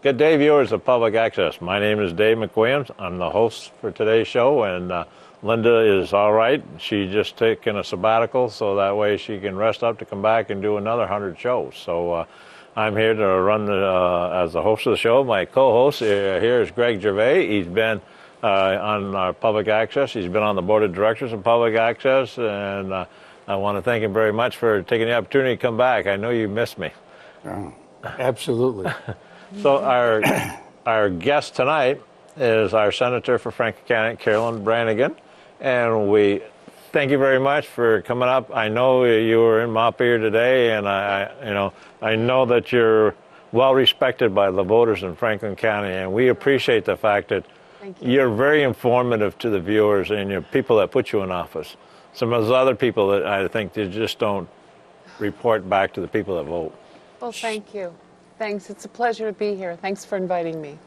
Good day, viewers of Public Access. My name is Dave McWilliams. I'm the host for today's show, and Linda is all right. She's just taking a sabbatical, so that way she can rest up to come back and do another 100 shows. So I'm here to run as the host of the show. My co-host here is Gregg Gervais. He's been on Public Access. He's been on the board of directors of Public Access, and I want to thank him very much for taking the opportunity to come back. I know you missed me. Oh, absolutely. So our guest tonight is our Senator for Franklin County, Carolyn Branagan, and we thank you very much for coming up. I know you were in Montpelier today, and I know that you're well respected by the voters in Franklin County, and we appreciate the fact that you're very informative to the viewers and your people that put you in office. Some of those other people that I think they just don't report back to the people that vote. Well, thank you. Thanks. It's a pleasure to be here. Thanks for inviting me.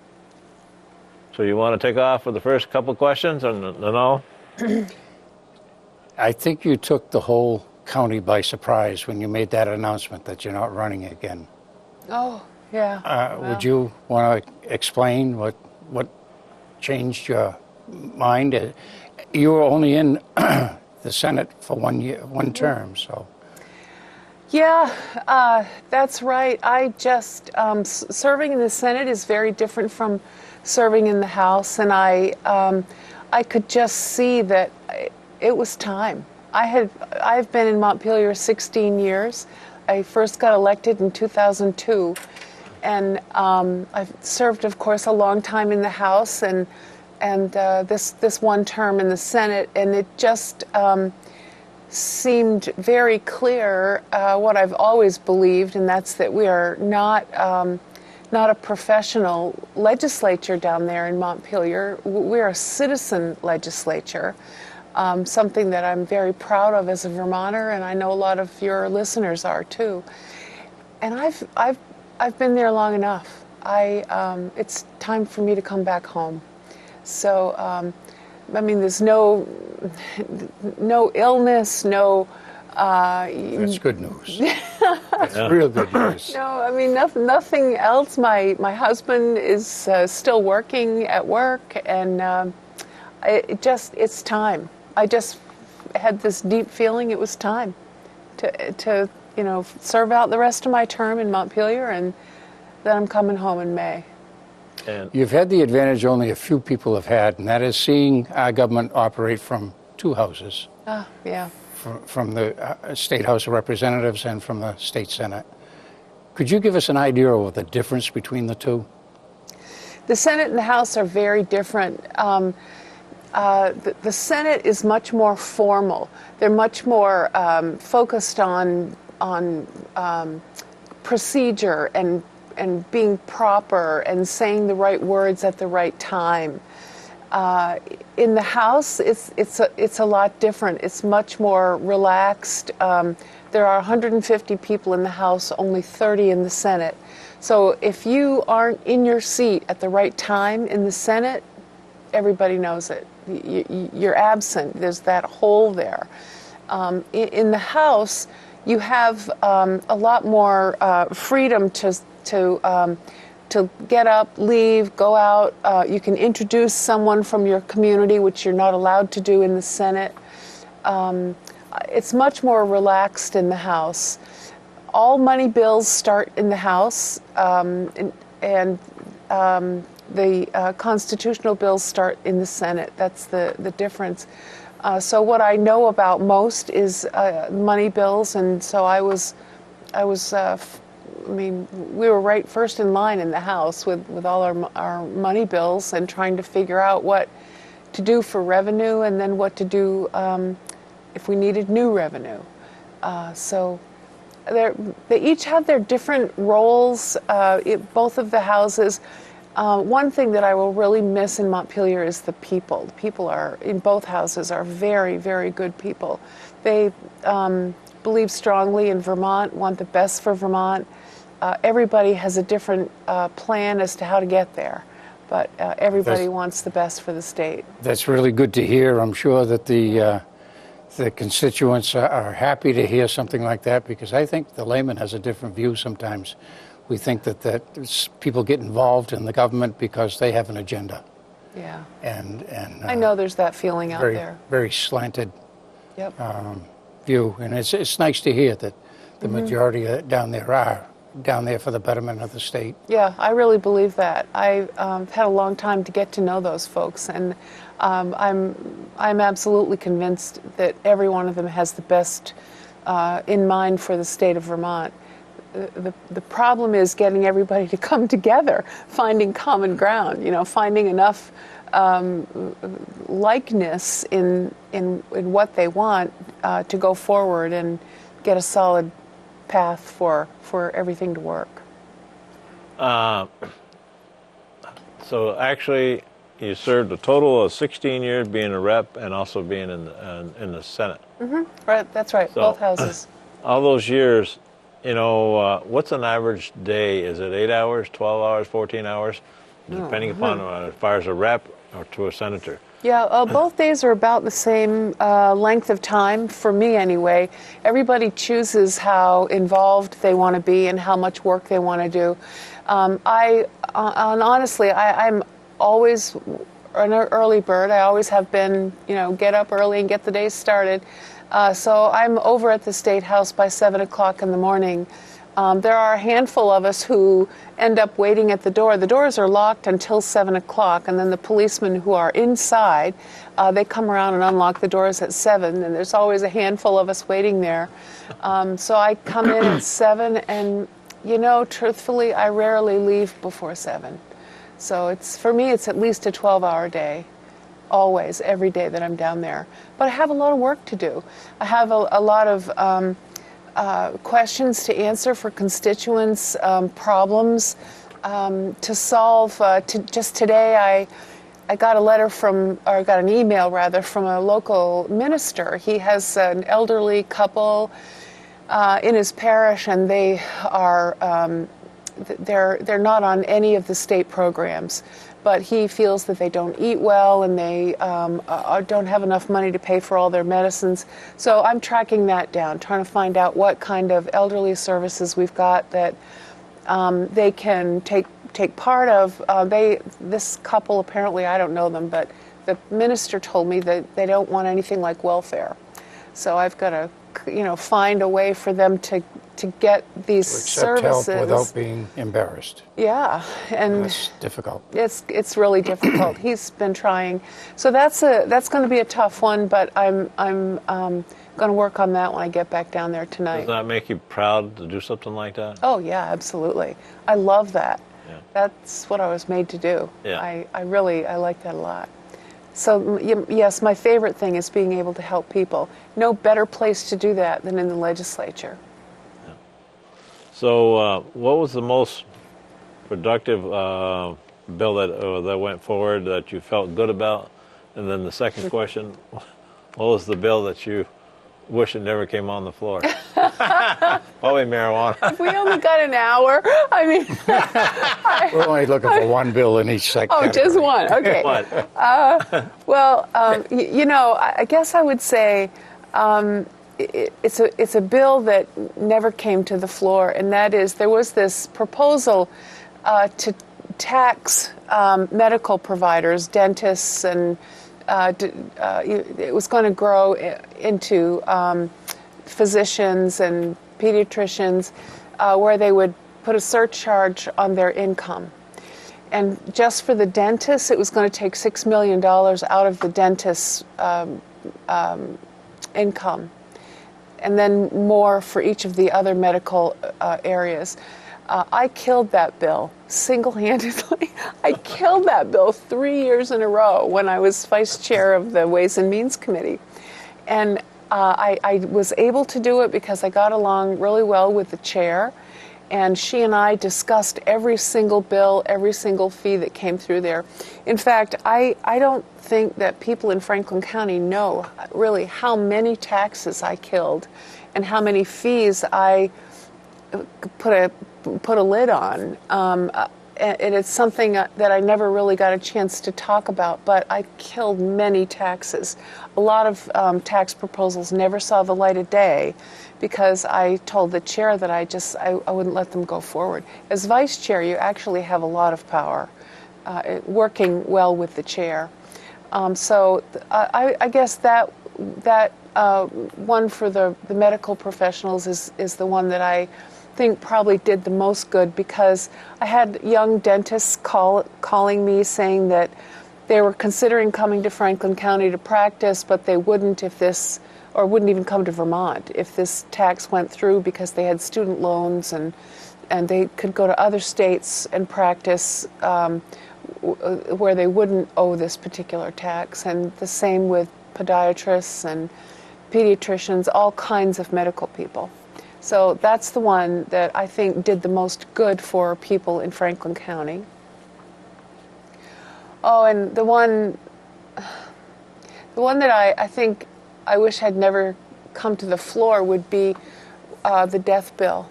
So you want to take off with the first couple questions and all? I think you took the whole county by surprise when you made that announcement that you're not running again. Oh, yeah. Well, would you want to explain what changed your mind? You were only in the Senate for 1 year, one term, so. Yeah, that's right. I just, serving in the Senate is very different from serving in the House, and I could just see that it was time. I've been in Montpelier 16 years. I first got elected in 2002, and I've served, of course, a long time in the House, and this one term in the Senate, and it just seemed very clear what I've always believed, and that's that we are not a professional legislature down there in Montpelier. We're a citizen legislature, something that I'm very proud of as a Vermonter, and I know a lot of your listeners are too. And I've been there long enough. It's time for me to come back home. So, I mean, there's no illness, no. That's good news. That's real good news. No, I mean nothing else. My husband is still working at work, and it's time. I just had this deep feeling it was time to serve out the rest of my term in Montpelier, and then I'm coming home in May. And you've had the advantage only a few people have had, and that is seeing our government operate from two houses. Yeah. From the State House of Representatives and from the State Senate. Could you give us an idea of the difference between the two? The Senate and the House are very different. The Senate is much more formal. They're much more focused on procedure and being proper and saying the right words at the right time. In the House, it's a lot different. It's much more relaxed. There are 150 people in the House, only 30 in the Senate. So if you aren't in your seat at the right time in the Senate, everybody knows it. You're absent. There's that hole there. In the House, you have a lot more freedom to get up, leave, go out. You can introduce someone from your community, which you're not allowed to do in the Senate. It's much more relaxed in the House. All money bills start in the House, and the constitutional bills start in the Senate. That's the difference. So what I know about most is money bills, and so I mean, we were right first in line in the House with all our money bills and trying to figure out what to do for revenue and then what to do if we needed new revenue. So they each have their different roles, both of the houses. One thing that I will really miss in Montpelier is the people. The people in both houses are very, very good people. They believe strongly in Vermont, want the best for Vermont. Everybody has a different plan as to how to get there, but everybody wants the best for the state. That's really good to hear. I'm sure that the constituents are happy to hear something like that, because I think the layman has a different view sometimes We think that people get involved in the government because they have an agenda. Yeah. And I know there's that feeling out very, there. very slanted Yep. view. And it's nice to hear that the majority down there are down there for the betterment of the state. Yeah, I really believe that. I've had a long time to get to know those folks, and I'm absolutely convinced that every one of them has the best in mind for the state of Vermont. The problem is getting everybody to come together, finding common ground, finding enough likeness in what they want to go forward and get a solid path for everything to work. So actually, you served a total of 16 years being a rep and also being in the Senate. Mm-hmm. Right, that's right, So, both houses. All those years, what's an average day? Is it 8 hours, 12 hours, 14 hours? Depending upon as far as a rep or to a senator. Yeah, both days are about the same length of time, for me anyway. Everybody chooses how involved they want to be and how much work they want to do. Honestly, I'm always an early bird. I always have been, get up early and get the day started. So I'm over at the State House by 7 o'clock in the morning. There are a handful of us who end up waiting at the door. The doors are locked until 7 o'clock, and then the policemen who are inside, they come around and unlock the doors at 7, and there's always a handful of us waiting there. So I come in at 7, and, truthfully, I rarely leave before 7. So for me, it's at least a 12-hour day, always, every day that I'm down there. But I have a lot of work to do. I have a lot of questions to answer for constituents, problems to solve. Just today, I got a letter got an email rather from a local minister. He has an elderly couple in his parish, and they are they're not on any of the state programs. But he feels that they don't eat well and they don't have enough money to pay for all their medicines. So I'm tracking that down, trying to find out what kind of elderly services we've got that they can take part of. This couple, apparently, I don't know them, but the minister told me that they don't want anything like welfare. So I've got to, find a way for them to get these services. Help without being embarrassed. Yeah, and that's difficult. It's really difficult. He's been trying, so that's going to be a tough one. But I'm going to work on that when I get back down there tonight. Does that make you proud to do something like that? Oh yeah, absolutely. I love that. Yeah. That's what I was made to do. Yeah. I like that a lot. So yes, my favorite thing is being able to help people. No better place to do that than in the legislature. Yeah. So what was the most productive bill that went forward that you felt good about? And then the second question, what was the bill that you wish it never came on the floor? Probably marijuana. We only got an hour. I mean, we're only looking for one bill in each section. Oh, just one. Okay. Well, I guess I would say it's a bill that never came to the floor, and that is there was this proposal to tax medical providers, dentists, and it was going to grow into physicians and pediatricians where they would put a surcharge on their income. And just for the dentists, it was going to take $6 million out of the dentist's income, and then more for each of the other medical areas. I killed that bill single-handedly. I killed that bill 3 years in a row when I was vice chair of the Ways and Means Committee. And I was able to do it because I got along really well with the chair, and she and I discussed every single bill, every single fee that came through there. In fact, I don't think that people in Franklin County know really how many taxes I killed and how many fees I put a lid on. and it's something that I never really got a chance to talk about, but I killed many taxes. A lot of tax proposals never saw the light of day because I told the chair that I wouldn't let them go forward. As vice chair, you actually have a lot of power, working well with the chair. So I guess that one for the medical professionals is the one that I think probably did the most good, because I had young dentists calling me saying that they were considering coming to Franklin County to practice, but they wouldn't wouldn't even come to Vermont if this tax went through, because they had student loans and they could go to other states and practice where they wouldn't owe this particular tax. And the same with podiatrists and pediatricians, all kinds of medical people. So that's the one that I think did the most good for people in Franklin County. Oh, and the one that I think I wish had never come to the floor would be the death bill.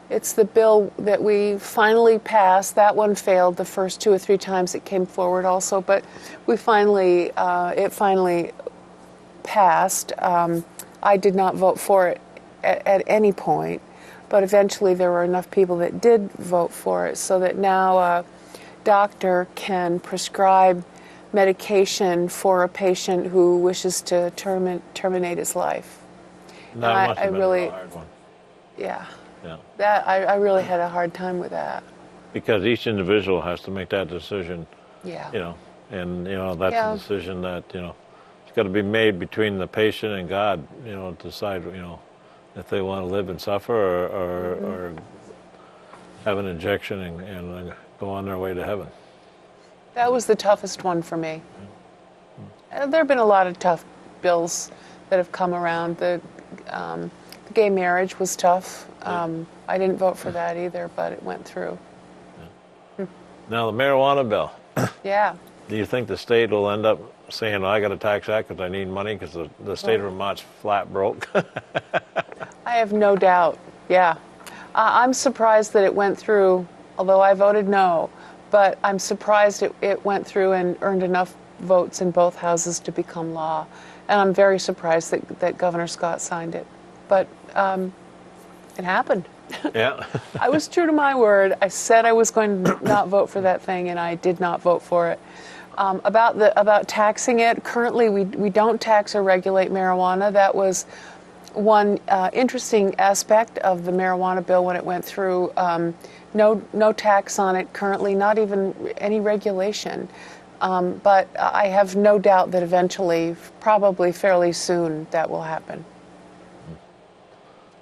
It's the bill that we finally passed. That one failed the first 2 or 3 times it came forward also, but it finally passed. I did not vote for it at any point, but eventually there were enough people that did vote for it, so that now a doctor can prescribe medication for a patient who wishes to terminate his life. That must have been a hard one. Yeah. Yeah. That I really had a hard time with that. Because each individual has to make that decision. Yeah. And that's Yeah. a decision that it's got to be made between the patient and God. To decide if they want to live and suffer or have an injection and go on their way to heaven. That was the toughest one for me. There have been a lot of tough bills that have come around. The gay marriage was tough. I didn't vote for that either, but it went through. Now the marijuana bill. Yeah. Do you think the state will end up saying, I got to tax that because I need money because the state of Vermont's flat broke? I have no doubt. Yeah. I'm surprised that it went through, although I voted no, but I'm surprised it went through and earned enough votes in both houses to become law. And I'm very surprised that Governor Scott signed it. But it happened. Yeah. I was true to my word. I said I was going to not vote for that thing, and I did not vote for it. About taxing it, currently we don't tax or regulate marijuana. That was one interesting aspect of the marijuana bill when it went through. No tax on it currently, not even any regulation. But I have no doubt that eventually, probably fairly soon, that will happen.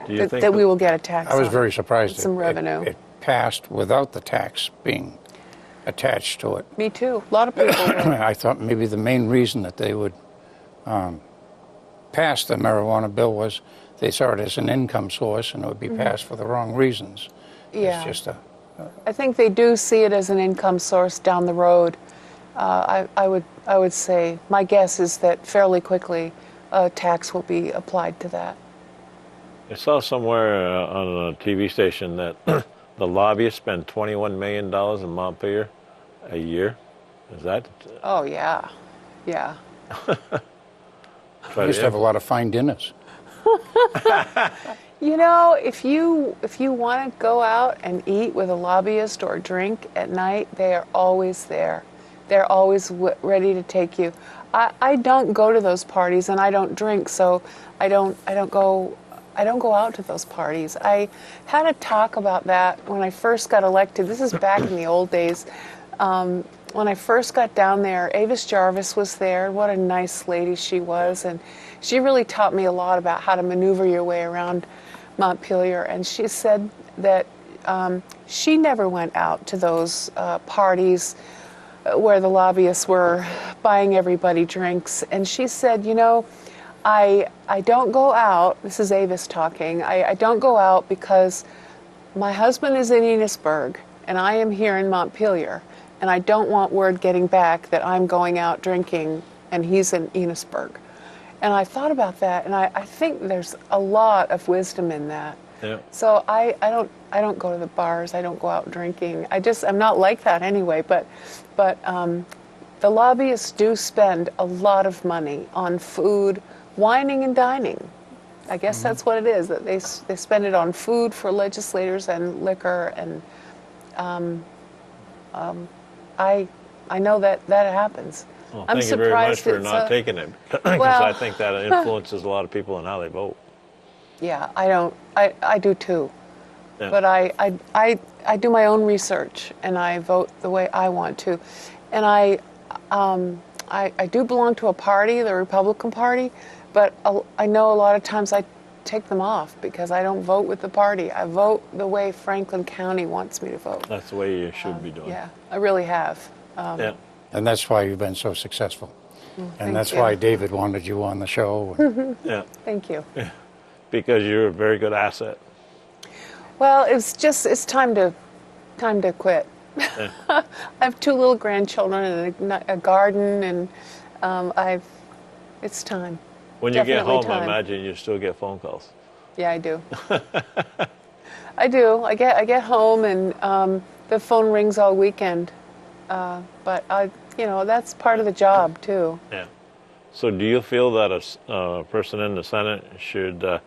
Do you think that we will get a tax I was on very it, surprised some revenue. it passed without the tax being attached to it. Me too. A lot of people will. I thought maybe the main reason that they would pass the marijuana bill was they saw it as an income source and it would be passed for the wrong reasons. Yeah. It's just I think they do see it as an income source down the road. I would say my guess is that fairly quickly a tax will be applied to that. I saw somewhere on a TV station that the lobbyists spend $21 million in Montpelier a year. Is that? Oh yeah, yeah. I used to have a lot of fine dinners. If you want to go out and eat with a lobbyist or drink at night, they are always there. They're always ready to take you. I don't go to those parties and I don't drink, so I don't go out to those parties. I had a talk about that when I first got elected. This is back in the old days. When I first got down there, Avis Jarvis was there. What a nice lady she was. And she really taught me a lot about how to maneuver your way around Montpelier. And she said that she never went out to those parties where the lobbyists were buying everybody drinks. And she said, I don't go out, this is Avis talking, I don't go out because my husband is in Enosburg and I am here in Montpelier, and I don't want word getting back that I'm going out drinking and he's in Enosburg. And I thought about that, and I think there's a lot of wisdom in that. Yeah. So I don't go to the bars. I don't go out drinking. I'm not like that anyway. But the lobbyists do spend a lot of money on food, wining and dining. I guess that's what it is. That they spend it on food for legislators and liquor, and I know that happens. Well, I'm thank you very much surprised for it's not taking it, because well, I think that influences a lot of people in how they vote. Yeah, I don't. I do too. Yeah. But I do my own research and I vote the way I want to, and I do belong to a party, the Republican Party, but I know a lot of times I take them off because I don't vote with the party. I vote the way Franklin County wants me to vote. That's the way you should be doing. Yeah, I really have. Yeah. And that's why you've been so successful. And thank that's you. why David wanted you on the show. Yeah. Thank you. Because you're a very good asset. Well, it's time to quit. Yeah. I have 2 little grandchildren and a garden, and it's time. When you get Definitely home, time. I imagine you still get phone calls. Yeah, I do. I do. I get home and the phone rings all weekend. But that's part of the job too. Yeah. So do you feel that a person in the Senate should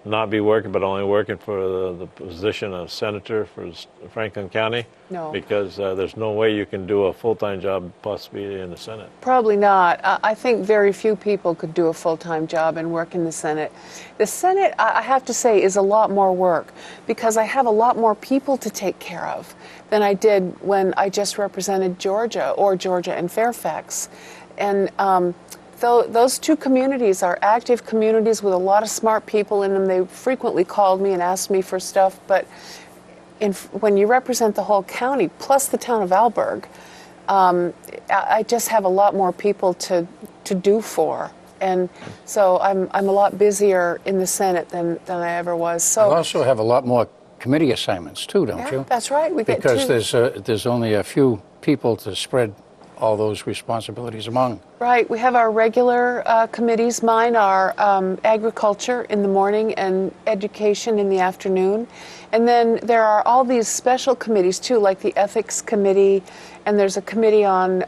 not be working, but only working for the position of senator for Franklin County? No. Because there's no way you can do a full-time job possibly in the Senate. Probably not. I think very few people could do a full-time job and work in the Senate. The Senate, I have to say, is a lot more work because I have a lot more people to take care of than I did when I just represented Georgia and Fairfax. And those 2 communities are active communities with a lot of smart people in them. They frequently called me and asked me for stuff, but when you represent the whole county, plus the town of Alberg, I just have a lot more people to do for. And so I'm a lot busier in the Senate than I ever was. So You also have a lot more committee assignments too, don't yeah, you? that's right. We get Because 2. there's only a few people to spread all those responsibilities among. Right. We have our regular committees. Mine are agriculture in the morning and education in the afternoon. And then there are all these special committees too, like the ethics committee, and there's a committee on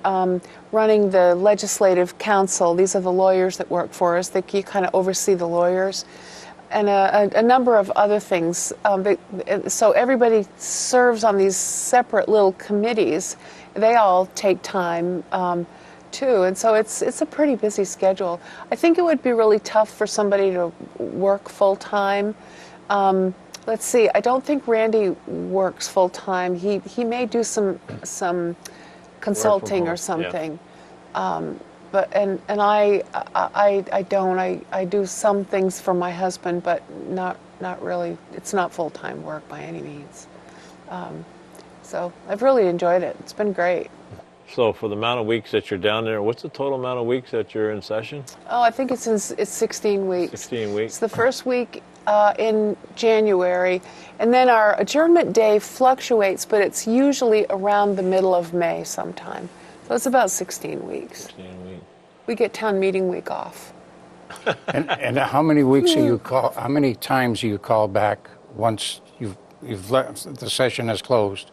running the legislative council. These are the lawyers that work for us. You kind of oversee the lawyers. And a number of other things. So everybody serves on these separate little committees. They all take time too, and so it's a pretty busy schedule. I think it would be really tough for somebody to work full time. Let's see. I don't think Randy works full time. He may do some consulting or something. Yeah. But I don't. I do some things for my husband, but not really. It's not full-time work by any means. So I've really enjoyed it. It's been great. So for the amount of weeks that you're down there, what's the total amount of weeks that you're in session? Oh, I think it's 16 weeks. 16 weeks. It's the first week in January, and then our adjournment day fluctuates, but it's usually around the middle of May sometime. So it's about 16 weeks. 16 weeks. We get town meeting week off. And how many weeks are you call? How many times do you call back once you've left, the session has closed?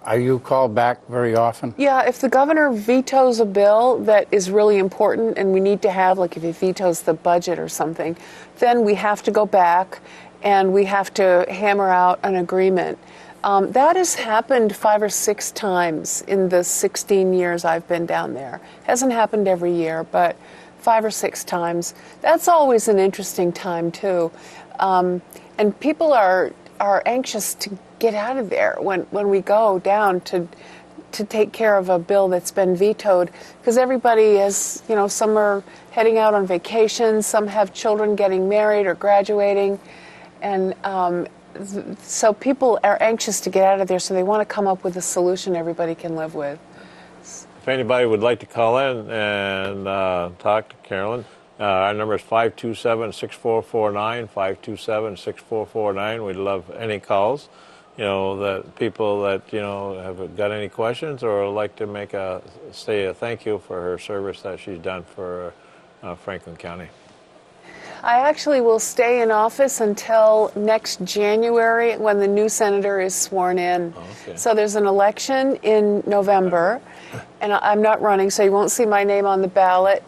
Are you called back very often? Yeah, if the governor vetoes a bill that is really important and we need to have, like if he vetoes the budget or something, then we have to go back and we have to hammer out an agreement. That has happened 5 or 6 times in the 16 years I've been down there. Hasn't happened every year, but 5 or 6 times. That's always an interesting time too. And people are anxious to get out of there when we go down to take care of a bill that's been vetoed, because everybody has, some are heading out on vacation, some have children getting married or graduating, and so people are anxious to get out of there, so they want to come up with a solution everybody can live with. If anybody would like to call in and talk to Carolyn, our number is 527-6449, 527-6449. We'd love any calls. That people that, have got any questions or like to say a thank you for her service that she's done for Franklin County. I actually will stay in office until next January when the new senator is sworn in. Okay. So there's an election in November, and I'm not running, so you won't see my name on the ballot.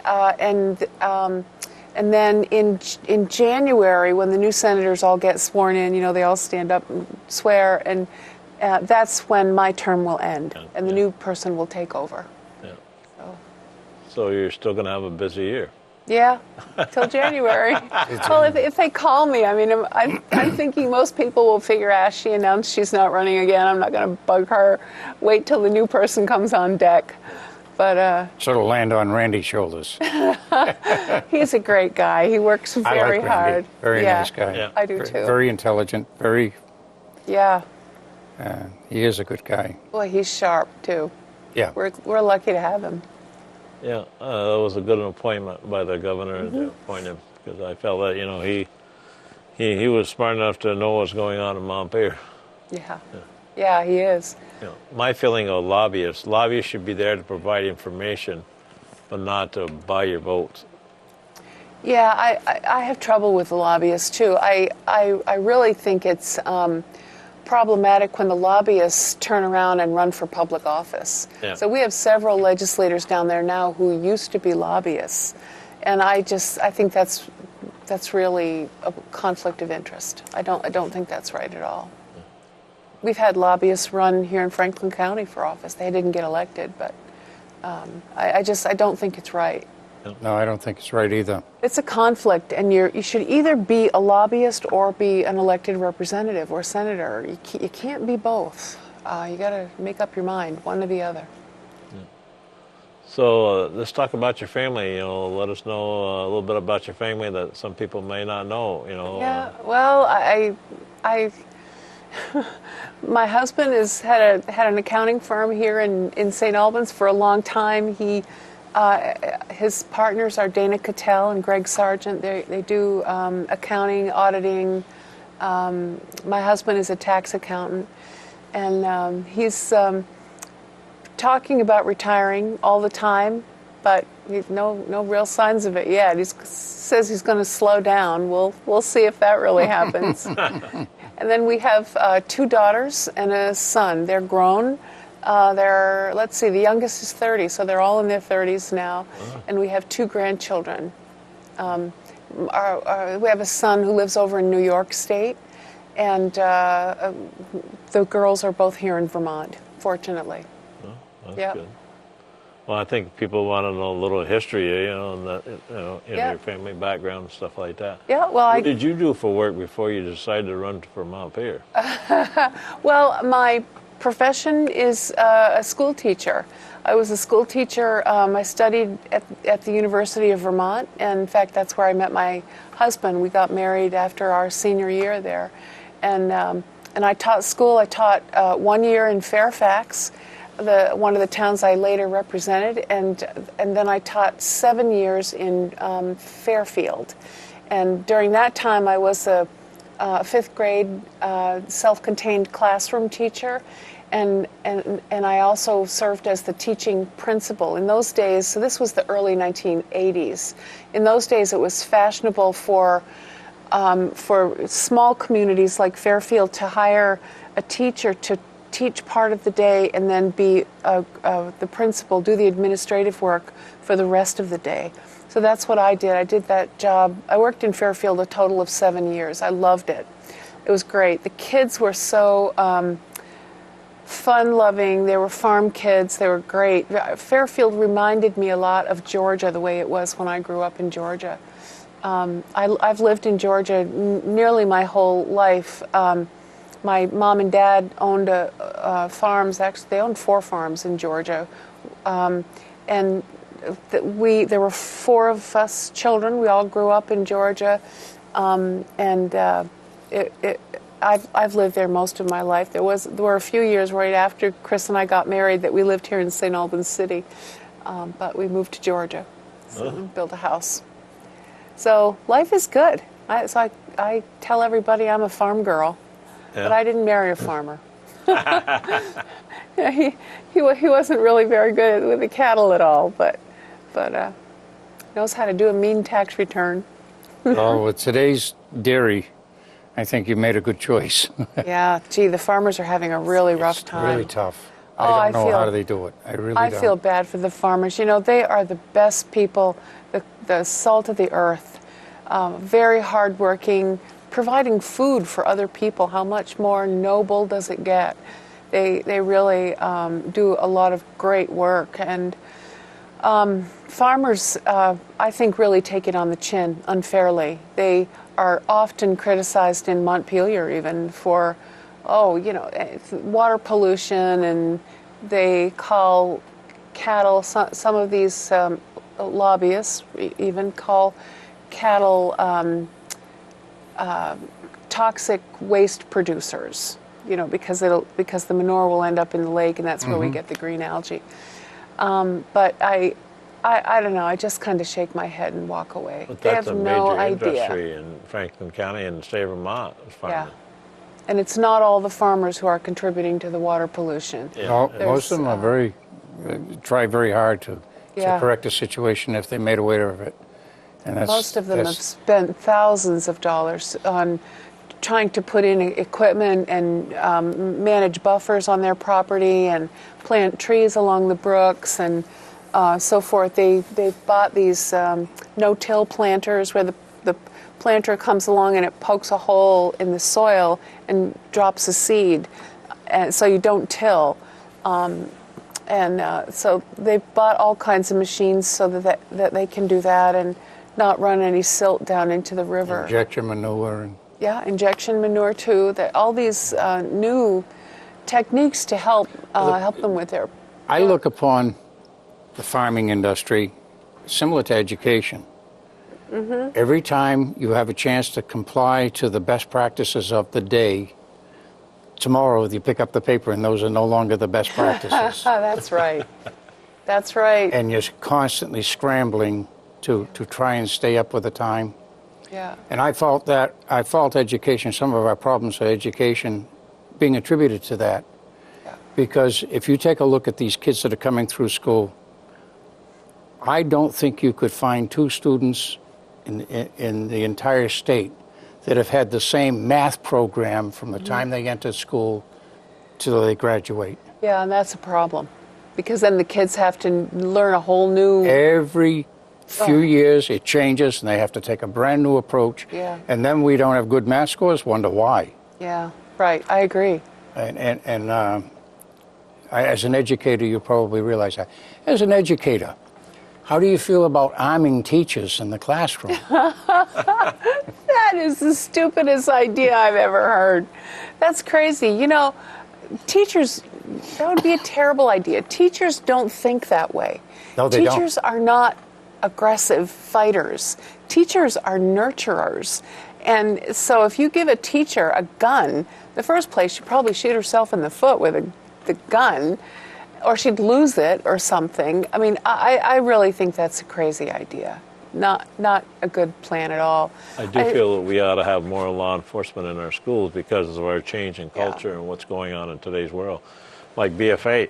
And then in January, when the new senators all get sworn in, they all stand up and swear, and that's when my term will end, and the new person will take over. Yeah. So. So you're still going to have a busy year. Yeah, till January. Well, if they call me, I mean, I'm thinking most people will figure out she announced she's not running again. I'm not going to bug her. Wait till the new person comes on deck. But So it'll land on Randy's shoulders. he's a great guy. He works very I like Randy. hard. Very Yeah, nice guy. Yeah. I do too. Very intelligent. Yeah. He is a good guy. Boy, he's sharp too. Yeah. We're lucky to have him. Yeah, that was a good appointment by the governor to appoint him, because I felt that he was smart enough to know what's going on in Montpelier. Yeah, he is. My feeling of lobbyists should be there to provide information, but not to buy your votes. Yeah, I have trouble with the lobbyists too. I really think it's problematic when the lobbyists turn around and run for public office. Yeah. So we have several legislators down there now who used to be lobbyists, and I think that's really a conflict of interest. I don't think that's right at all. We've had lobbyists run here in Franklin County for office. They didn't get elected, but I don't think it's right. No, I don't think it's right either. It's a conflict, and you should either be a lobbyist or be an elected representative or senator. You can't be both. You got to make up your mind, one or the other. So let's talk about your family. Let us know a little bit about your family that some people may not know. Yeah. Well, my husband had an accounting firm here in St. Albans for a long time. His partners are Dana Cattell and Greg Sargent. They do accounting, auditing. My husband is a tax accountant, and he's talking about retiring all the time, but no real signs of it yet. He says he's going to slow down. We'll see if that really happens. And then we have 2 daughters and a son. They're grown. The youngest is 30, so they're all in their 30s now. And we have 2 grandchildren. We have a son who lives over in New York State, and the girls are both here in Vermont, fortunately. That's Yep. good. Well, I think people want to know a little history, your family background and stuff like that. Yeah, well, What did you do for work before you decided to run for Montpelier? Well, my profession is a school teacher. I was a school teacher. I studied at the University of Vermont, and in fact, that's where I met my husband. We got married after our senior year there, and I taught school. I taught 1 year in Fairfax, one of the towns I later represented, and then I taught 7 years in Fairfield, and during that time I was a 5th grade self-contained classroom teacher, and I also served as the teaching principal. In those days, so this was the early 1980s, in those days it was fashionable for small communities like Fairfield to hire a teacher to teach part of the day and then be the principal, do the administrative work for the rest of the day. So that's what I did. I did that job. I worked in Fairfield a total of 7 years. I loved it. It was great. The kids were so fun-loving. They were farm kids. They were great. Fairfield reminded me a lot of Georgia, the way it was when I grew up in Georgia. I've lived in Georgia nearly my whole life. My mom and dad owned farms. Actually, they owned 4 farms in Georgia, and there were 4 of us children. We all grew up in Georgia, and I've lived there most of my life. There were a few years right after Chris and I got married that we lived here in St. Albans City, but we moved to Georgia, and built a house. So life is good. I tell everybody I'm a farm girl. Yeah. But I didn't marry a farmer. he wasn't really very good with the cattle at all, but knows how to do a mean tax return. Well, with today's dairy, I think you made a good choice. Yeah, gee, the farmers are having a really rough It's time. really tough. Oh, I don't know how they do it. I really don't. I feel bad for the farmers. You know, they are the best people, the salt of the earth, very hardworking, providing food for other people. How much more noble does it get? They really do a lot of great work. And farmers, I think, really take it on the chin unfairly. They are often criticized in Montpelier even for, water pollution, and they call cattle, some of these lobbyists even call cattle toxic waste producers, because the manure will end up in the lake, and that's where we get the green algae. But I don't know. I just kind of shake my head and walk away. But They that's have a no major idea. industry in Franklin County and the state of Vermont. Is Yeah, farming. and it's not all the farmers who are contributing to the water pollution. Yeah. No, There's, most of them are try very hard to Yeah. correct the situation if they made aware of it. And Most of them have spent thousands of dollars on trying to put in equipment and manage buffers on their property and plant trees along the brooks and so forth. They've bought these no-till planters where the planter comes along and it pokes a hole in the soil and drops a seed, and so you don't till. So they've bought all kinds of machines so that they can do that and not run any silt down into the river. injection manure. And Yeah, injection manure too. That all these new techniques to help them with their. I look upon the farming industry similar to education. Every time you have a chance to comply to the best practices of the day, tomorrow you pick up the paper and those are no longer the best practices. That's right. That's right. And you're constantly scrambling to try and stay up with the time. Yeah. And I fault education, some of our problems with education being attributed to that. Yeah. Because if you take a look at these kids that are coming through school, I don't think you could find two students in the entire state that have had the same math program from the time they enter school till they graduate. Yeah, and that's a problem, because then the kids have to learn a whole new. Every few years it changes and they have to take a brand new approach. Yeah. And then we don't have good math scores, wonder why. Yeah, right. I agree. As an educator, you probably realize that. As an educator, how do you feel about arming teachers in the classroom? That is the stupidest idea I've ever heard. That's crazy. Teachers, that would be a terrible idea. Teachers don't think that way. No, they don't. Teachers are not aggressive fighters. Teachers are nurturers. And so if you give a teacher a gun, the first place, she'd probably shoot herself in the foot with the gun, or she'd lose it or something. I mean, I really think that's a crazy idea. Not a good plan at all. I do feel that we ought to have more law enforcement in our schools because of our change in culture and what's going on in today's world. Like BFA,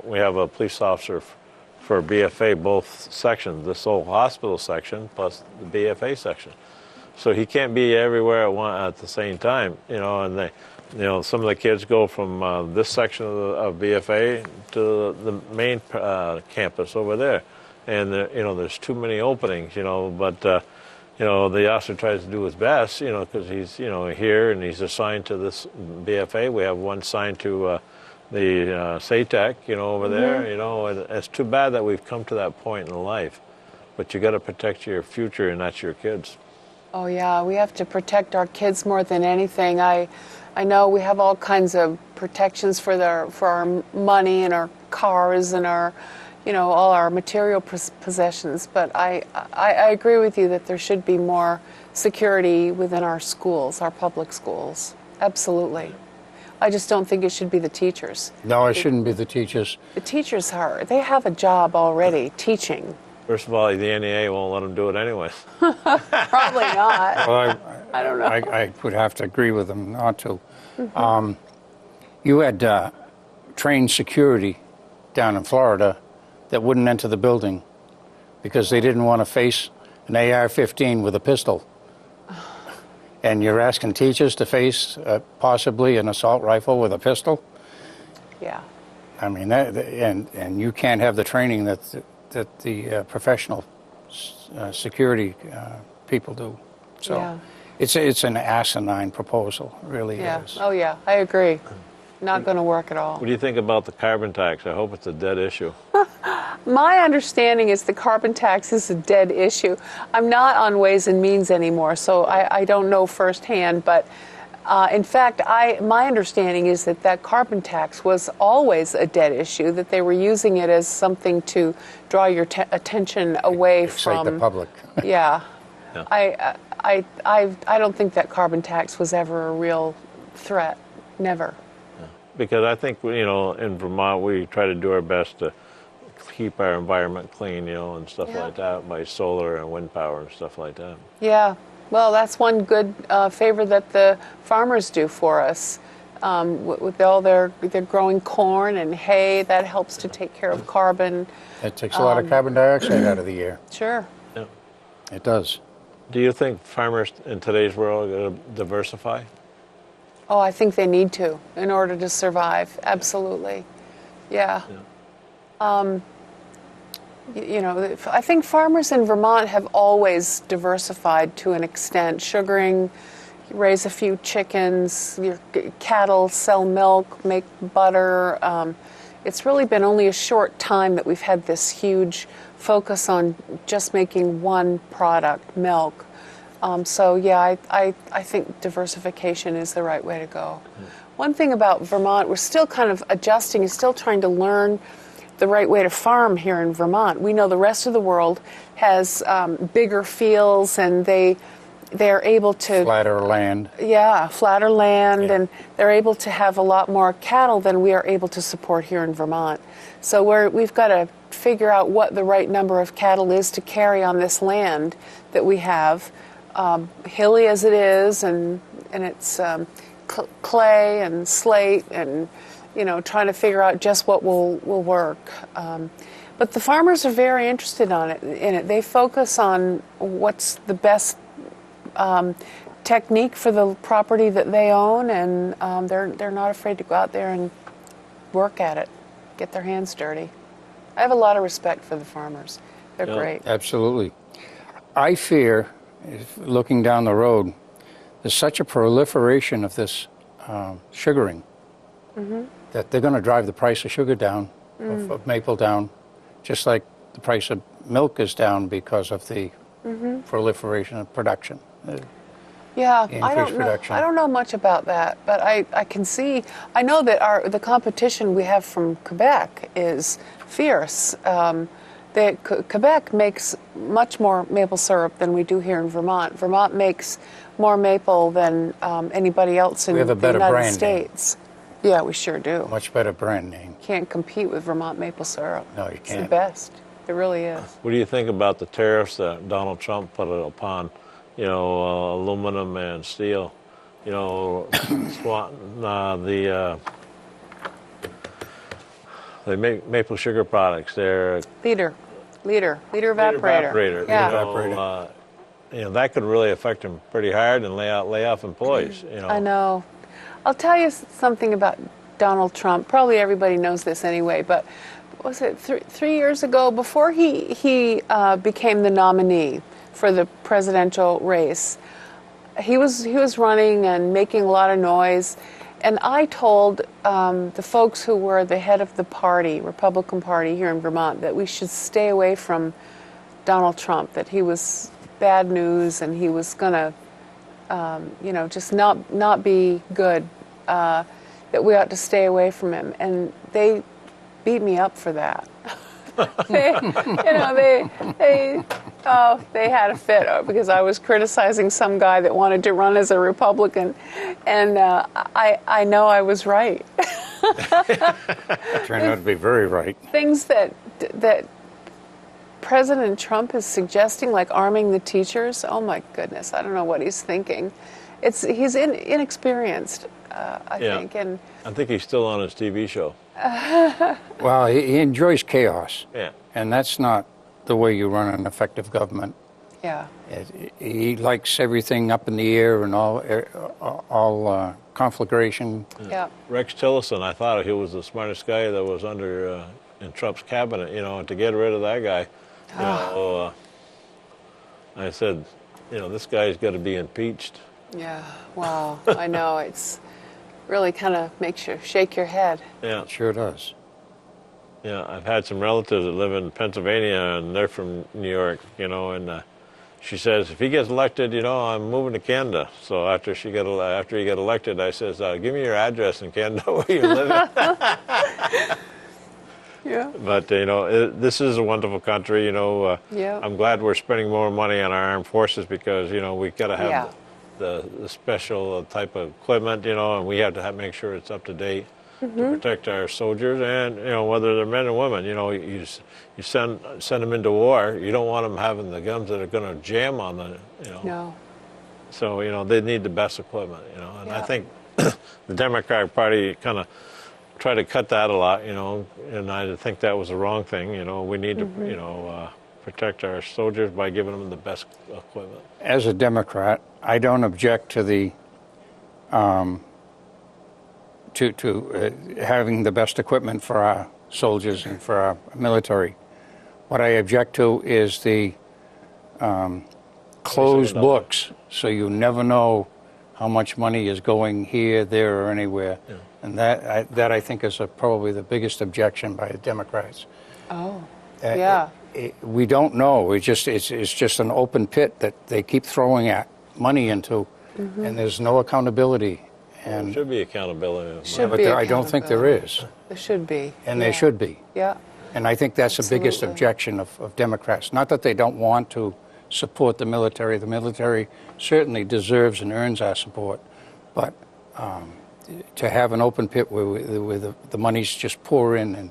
we have a police officer for BFA, both sections, this whole hospital section plus the BFA section. So he can't be everywhere at the same time, and they, some of the kids go from this section of BFA to the main campus over there. And there's too many openings, but the officer tries to do his best, because he's, here and he's assigned to this BFA. We have one assigned to the SATEC, over there, and it's too bad that we've come to that point in life. But you got to protect your future, and that's your kids. Oh yeah, we have to protect our kids more than anything. I know we have all kinds of protections for our money and our cars and our, all our material possessions. But I agree with you that there should be more security within our schools, our public schools. Absolutely. I just don't think it should be the teachers. No, it shouldn't be the teachers. The teachers they have a job already teaching. First of all, the NEA won't let them do it anyways. Probably not. Well, I don't know. I would have to agree with them not to. You had trained security down in Florida that wouldn't enter the building because they didn't want to face an AR-15 with a pistol. And you're asking teachers to face possibly an assault rifle with a pistol? Yeah. I mean, and you can't have the training that the professional security people do. So Yeah. it's an asinine proposal, it really Yeah. is. Oh, yeah. I agree. Not going to work at all. What do you think about the carbon tax? I hope it's a dead issue. My understanding is the carbon tax is a dead issue. I'm not on Ways and Means anymore, so I don't know firsthand. But in fact, my understanding is that carbon tax was always a dead issue, that they were using it as something to draw your attention away Excite from the public. Yeah. Yeah. I don't think that carbon tax was ever a real threat. Never. Because I think, in Vermont, we try to do our best to keep our environment clean, and stuff Yeah. like that by solar and wind power and stuff like that. Yeah. Well, that's one good favor that the farmers do for us. With all they're growing corn and hay, that helps to take care of carbon. It takes a lot of carbon dioxide out of the air. Sure. Yeah. It does. Do you think farmers in today's world are going to diversify? Oh, I think they need to in order to survive. Absolutely. Yeah. I think farmers in Vermont have always diversified to an extent. Sugaring, you raise a few chickens, your cattle sell milk, make butter. It's really been only a short time that we've had this huge focus on just making one product, milk. I think diversification is the right way to go. One thing about Vermont, we're still kind of adjusting and still trying to learn the right way to farm here in Vermont. We know the rest of the world has bigger fields and they're able to... Flatter land. Yeah, flatter land, Yeah. and they're able to have a lot more cattle than we are able to support here in Vermont. So we've got to figure out what the right number of cattle is to carry on this land that we have, hilly as it is, and it's clay and slate, and trying to figure out just what will work. But the farmers are very interested in it. They focus on what's the best technique for the property that they own, and they're not afraid to go out there and work at it, get their hands dirty. I have a lot of respect for the farmers. They're great. Absolutely. I fear, looking down the road, there's such a proliferation of this sugaring that they're going to drive the price of sugar down, of maple down, just like the price of milk is down because of the proliferation of production. Yeah, production. I don't know much about that, but I can see. I know that the competition we have from Quebec is fierce. Quebec makes much more maple syrup than we do here in Vermont. Vermont makes more maple than anybody else in We have a the better United brand States. Yeah, we sure do. Much better brand name. Can't compete with Vermont maple syrup. No, you It's the can't. best. It really is. What do you think about the tariffs that Donald Trump put upon, aluminum and steel? They make maple sugar products. They're Liter evaporator. Yeah. Evaporator. That could really affect them pretty hard and lay off employees. I know. I'll tell you something about Donald Trump. Probably everybody knows this anyway, but was it 3 years ago, before he became the nominee for the presidential race, he was running and making a lot of noise, and I told the folks who were the head of the party, Republican Party here in Vermont, that we should stay away from Donald Trump, that he was bad news and he was gonna just not be good, that we ought to stay away from him. And they beat me up for that. they had a fit because I was criticizing some guy that wanted to run as a Republican, and I know I was right. Turned out to be very right. Things that President Trump is suggesting, like arming the teachers, oh my goodness, I don't know what he's thinking. He's inexperienced, I think. And I think he's still on his TV show. Well, he enjoys chaos. Yeah. And that's not the way you run an effective government. Yeah. He likes everything up in the air and all conflagration. Yeah. Rex Tillerson, I thought he was the smartest guy that was under in Trump's cabinet. And to get rid of that guy, I said, this guy's got to be impeached. Yeah. Wow. I know. It's really kind of makes you shake your head. Yeah. It sure does. Yeah, I've had some relatives that live in Pennsylvania, and they're from New York, and she says, if he gets elected, I'm moving to Canada. So after he got elected, I says, give me your address in Canada where you live. Yeah. But, this is a wonderful country, Yeah. I'm glad we're spending more money on our armed forces because, we've got to have the special type of equipment, and we have to make sure it's up to date. To protect our soldiers, and whether they're men or women, you send them into war. You don't want them having the guns that are going to jam on them. No. So they need the best equipment. And I Yeah. think the Democratic Party kind of tried to cut that a lot. And I think that was the wrong thing. We need to protect our soldiers by giving them the best equipment. As a Democrat, I don't object to the having the best equipment for our soldiers and for our military. What I object to is the closed books, so you never know how much money is going here, there, or anywhere. Yeah. And that I think is probably the biggest objection by the Democrats. Oh. Yeah. We don't know. It's just an open pit that they keep throwing money into, and there's no accountability. There should be accountability. Should But be I don't think there is. There should be. And there should be. Yeah. And I think that's the biggest Absolutely. objection of Democrats. Not that they don't want to support the military. The military certainly deserves and earns our support. But to have an open pit where the monies just pour in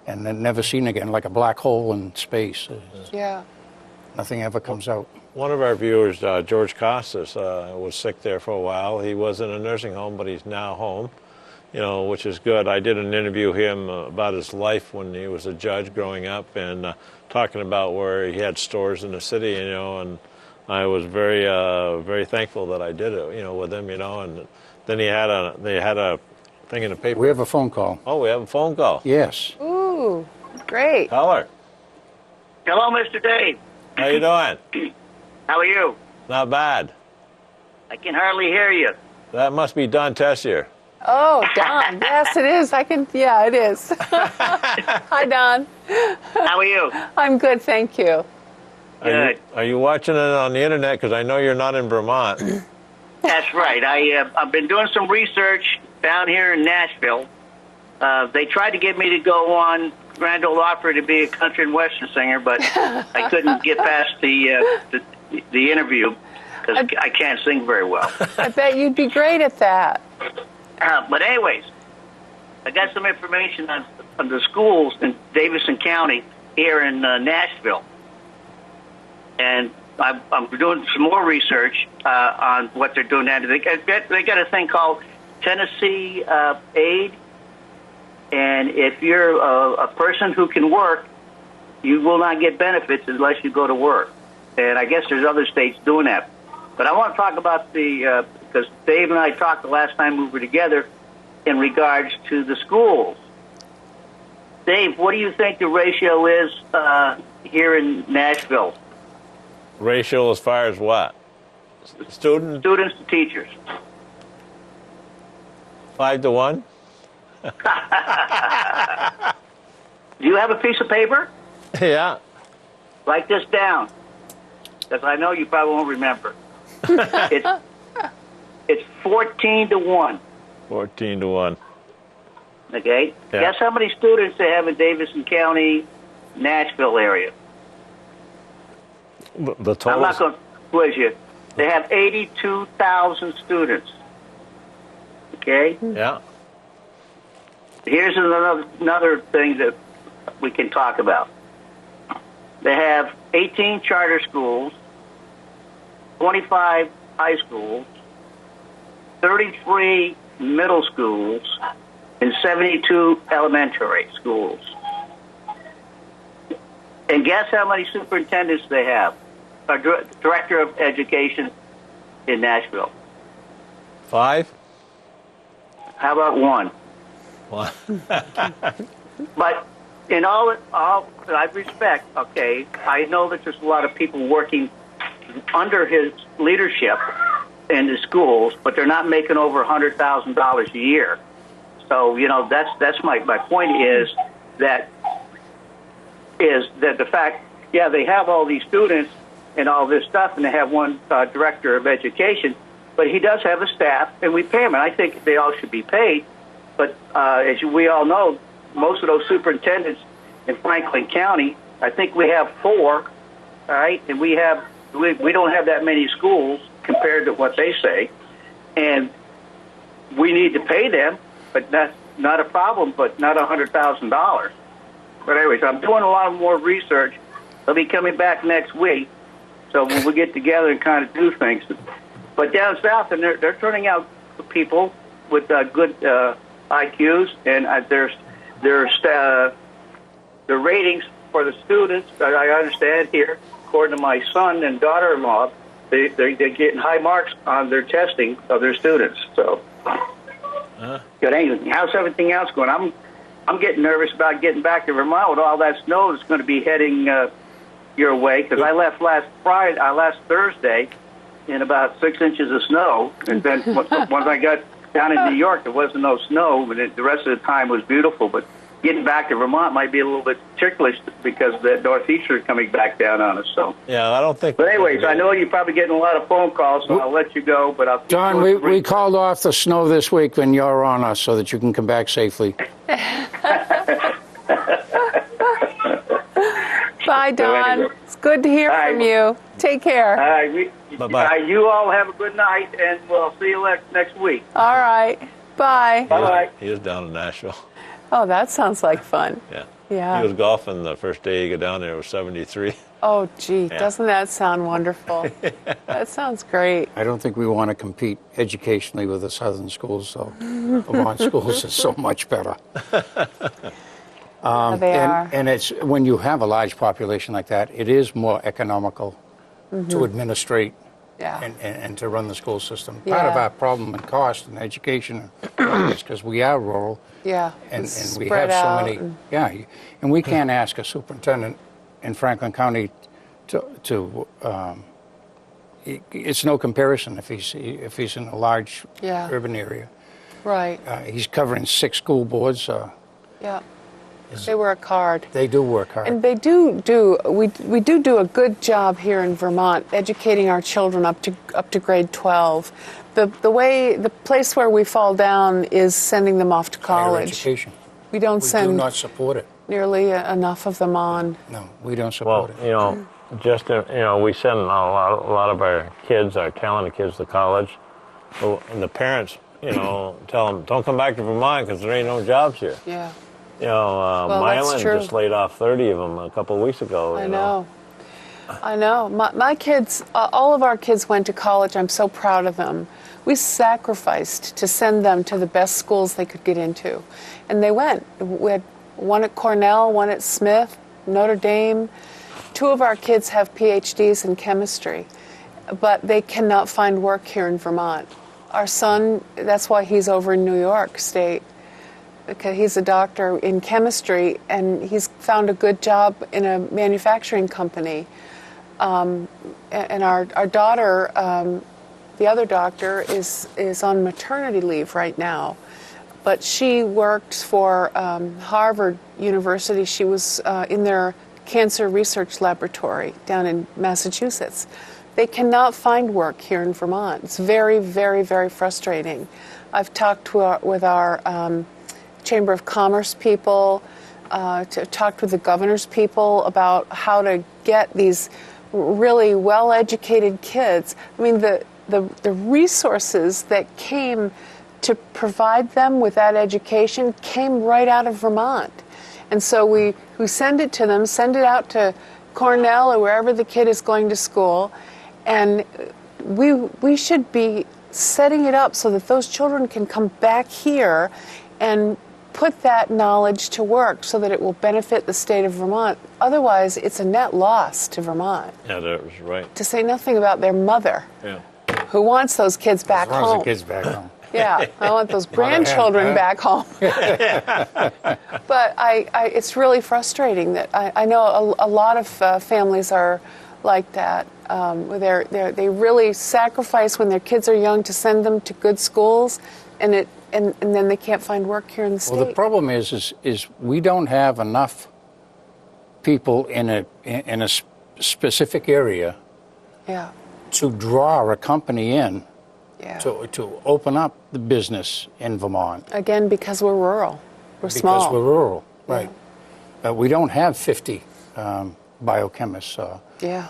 and then never seen again, like a black hole in space. Yeah. Nothing ever comes out. One of our viewers, George Costas, was sick there for a while. He was in a nursing home, but he's now home, which is good. I did an interview with him about his life when he was a judge growing up and talking about where he had stores in the city, and I was very, very thankful that I did it, with him, and then they had a thing in the paper. We have a phone call. Oh, we have a phone call. Yes. Ooh, great. Caller, Hello, Mr. Dave. how you doing? How are you? Not bad. I can hardly hear you. That must be Don Tessier. Oh, Don. Yes, it is. Yeah, it is. Hi, Don. How are you? I'm good, thank you. Good. Are you watching it on the internet? Because I know you're not in Vermont. That's right. I've been doing some research down here in Nashville. They tried to get me to go on Grand Ole Opry to be a country and western singer, but I couldn't get past the interview because I can't sing very well. I bet you'd be great at that. But anyways, I got some information on the schools in Davidson County here in Nashville. And I'm doing some more research on what they're doing now. They got a thing called Tennessee Aid. And if you're a person who can work, you will not get benefits unless you go to work. And I guess there's other states doing that. But I want to talk about because Dave and I talked the last time we were together in regards to the schools. Dave, what do you think the ratio is here in Nashville? Ratio as far as what? Students Students to teachers. 5 to 1? Do you have a piece of paper? Yeah. Write this down, because I know you probably won't remember. It's 14 to 1. 14 to 1. Okay? Yeah. Guess how many students they have in Davidson County, Nashville area? The I'm total. not going to quiz you. They have 82,000 students. Okay? Yeah. Here's another thing that we can talk about. They have 18 charter schools, 25 high schools, 33 middle schools, and 72 elementary schools. And guess how many superintendents they have? director of education in Nashville. 5? How about 1? Well, But in all I respect, okay, I know that there's a lot of people working under his leadership in the schools, but they're not making over $100,000 a year. So, that's my point is that the fact, yeah, they have all these students and all this stuff, and they have one director of education, but he does have a staff, and we pay him, and I think they all should be paid. But as we all know, most of those superintendents in Franklin County, I think we have 4, all right, and we don't have that many schools compared to what they say, and we need to pay them, but that's not a problem, but not $100,000. But anyways, I'm doing a lot more research. I'll be coming back next week, so we'll get together and kind of do things. But down south, and they're turning out people with good IQs, and the ratings for the students, I understand here, according to my son and daughter-in-law, they're getting high marks on their testing of their students. So, good. How's everything else going? I'm getting nervous about getting back to Vermont with all that snow that's going to be heading your way, because I left last Thursday in about 6 inches of snow, and then once I got down in New York, there wasn't no snow, but the rest of the time was beautiful. But getting back to Vermont might be a little bit ticklish because the northeaster is coming back down on us. So yeah, I don't think. But anyways, I know you're probably getting a lot of phone calls, so I'll let you go. But Don, we called off the snow this week when you're on us so that you can come back safely. Bye, Don. anyway. It's good to hear from you. Take care. Bye-bye. You all have a good night, and we'll see you next week. All right. Bye. Bye-bye. He was down in Nashville. Oh, that sounds like fun. Yeah. Yeah. He was golfing the first day he got down there. It was 73. Oh, gee, Yeah. doesn't that sound wonderful? That sounds great. I don't think we want to compete educationally with the southern schools, so Vermont schools is so much better. Yeah, they are. And it's when you have a large population like that, it is more economical to administrate Yeah. and to run the school system. Part of Yeah. our problem and cost in education is because we are rural. Yeah. And It's we spread have so out many, and- and we can't ask a superintendent in Franklin County it's no comparison if he's in a large Yeah. urban area. Right. He's covering 6 school boards. Yeah. They work hard. They do work hard. And they we do a good job here in Vermont educating our children up to grade 12. The place where we fall down is sending them off to Higher college. education. We don't We do send not support it. nearly enough of them on. No, we don't Well, support it. we send a lot of our kids, our talented kids, to college. And the parents, tell them, don't come back to Vermont because there ain't no jobs here. Yeah. Well, that's Milan true. just laid off 30 of them a couple of weeks ago. I know. My kids, all of our kids went to college. I'm so proud of them. We sacrificed to send them to the best schools they could get into. And they went. We had one at Cornell, one at Smith, Notre Dame. 2 of our kids have PhDs in chemistry, but they cannot find work here in Vermont. Our son, that's why he's over in New York State. Because he's a doctor in chemistry, and he's found a good job in a manufacturing company. And our daughter, the other doctor, is on maternity leave right now. But she works for Harvard University. She was in their cancer research laboratory down in Massachusetts. They cannot find work here in Vermont. It's very, very, very frustrating. I've talked with our Chamber of Commerce people, talked with the governor's people about how to get these really well-educated kids. I mean, the resources that came to provide them with that education came right out of Vermont. And so we send it to them, send it out to Cornell or wherever the kid is going to school, and we should be setting it up so that those children can come back here and put that knowledge to work so that it will benefit the state of Vermont. Otherwise, it's a net loss to Vermont. Yeah, that was right. To say nothing about their mother, Yeah. who wants those kids back As long as home. the kids back home. Yeah, I want those grandchildren back home. But it's really frustrating that I know a lot of families are like that. Where they really sacrifice when their kids are young to send them to good schools, and then they can't find work here in the state. Well, the problem is we don't have enough people in a specific area Yeah, to draw a company in yeah. to open up the business in Vermont. Again, because we're rural. We're small. Because we're rural, right. We don't have 50 biochemists, Yeah.